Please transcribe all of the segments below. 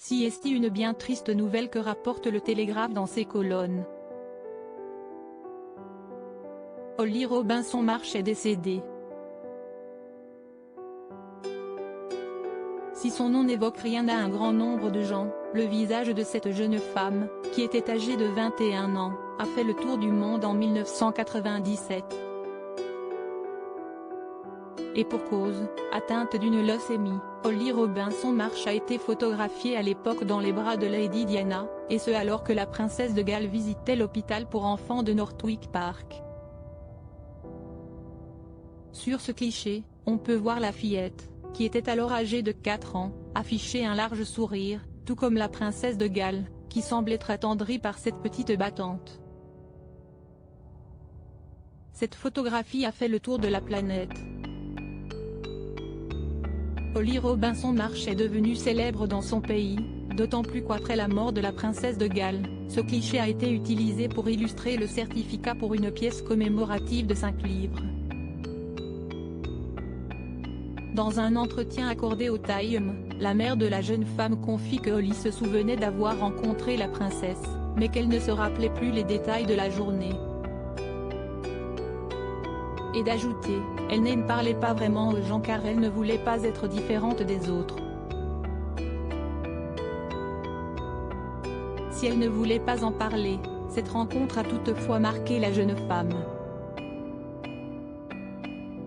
Si est une bien triste nouvelle que rapporte le Télégraphe dans ses colonnes. Holly Robinson Marsh est décédée. Si son nom n'évoque rien à un grand nombre de gens, le visage de cette jeune femme, qui était âgée de 21 ans, a fait le tour du monde en 1997. Et pour cause, atteinte d'une leucémie, Holly Robinson Marsh a été photographiée à l'époque dans les bras de Lady Diana, et ce alors que la princesse de Galles visitait l'hôpital pour enfants de Northwick Park. Sur ce cliché, on peut voir la fillette, qui était alors âgée de 4 ans, afficher un large sourire, tout comme la princesse de Galles, qui semble être attendrie par cette petite battante. Cette photographie a fait le tour de la planète. Holly Robinson Marsh est devenue célèbre dans son pays, d'autant plus qu'après la mort de la princesse de Galles, ce cliché a été utilisé pour illustrer le certificat pour une pièce commémorative de 5 livres. Dans un entretien accordé au Time, la mère de la jeune femme confie que Holly se souvenait d'avoir rencontré la princesse, mais qu'elle ne se rappelait plus les détails de la journée. Et d'ajouter, elle ne parlait pas vraiment aux gens car elle ne voulait pas être différente des autres. Si elle ne voulait pas en parler, cette rencontre a toutefois marqué la jeune femme.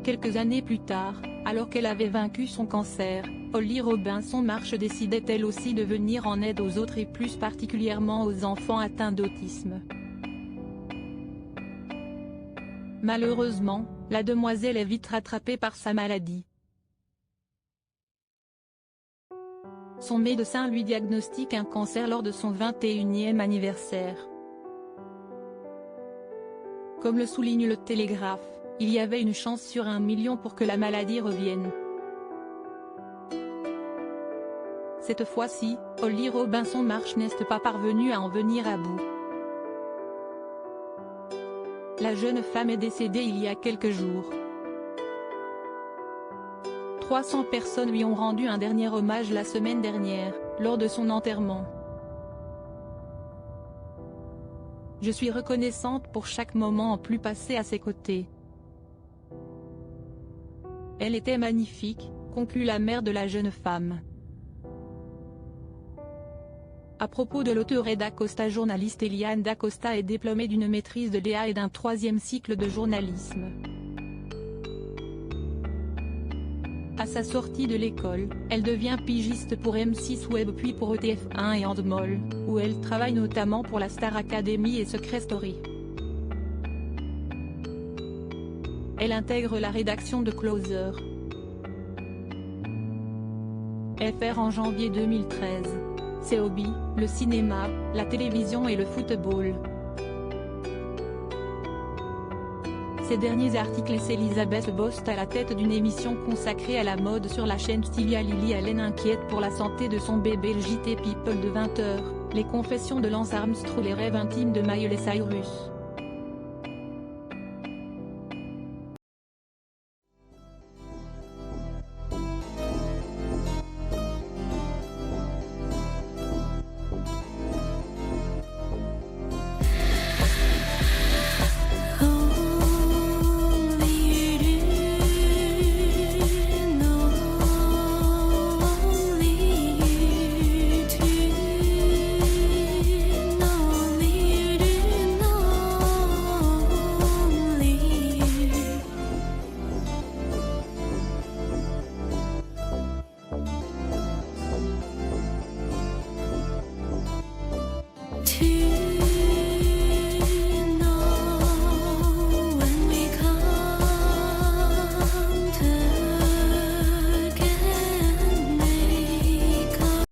Quelques années plus tard, alors qu'elle avait vaincu son cancer, Holly Robinson Marsh décidait elle aussi de venir en aide aux autres et plus particulièrement aux enfants atteints d'autisme. Malheureusement, la demoiselle est vite rattrapée par sa maladie. Son médecin lui diagnostique un cancer lors de son 21e anniversaire. Comme le souligne le Télégraphe, il y avait une chance sur 1 million pour que la maladie revienne. Cette fois-ci, Holly Robinson Marsh n'est pas parvenue à en venir à bout. La jeune femme est décédée il y a quelques jours. 300 personnes lui ont rendu un dernier hommage la semaine dernière, lors de son enterrement. Je suis reconnaissante pour chaque moment en plus passé à ses côtés. Elle était magnifique, conclut la mère de la jeune femme. À propos de l'auteur d'Acosta, journaliste Eliane d'Acosta est diplômée d'une maîtrise de DA et d'un 3e cycle de journalisme. À sa sortie de l'école, elle devient pigiste pour M6 Web puis pour ETF1 et Endemol, où elle travaille notamment pour la Star Academy et Secret Story. Elle intègre la rédaction de Closer FR en janvier 2013. Ses hobbies, le cinéma, la télévision et le football. Ces derniers articles laissent Elizabeth Bost à la tête d'une émission consacrée à la mode sur la chaîne Stylia. Lily Allen inquiète pour la santé de son bébé. Le JT People de 20h, les confessions de Lance Armstrong, les rêves intimes de Miley Cyrus.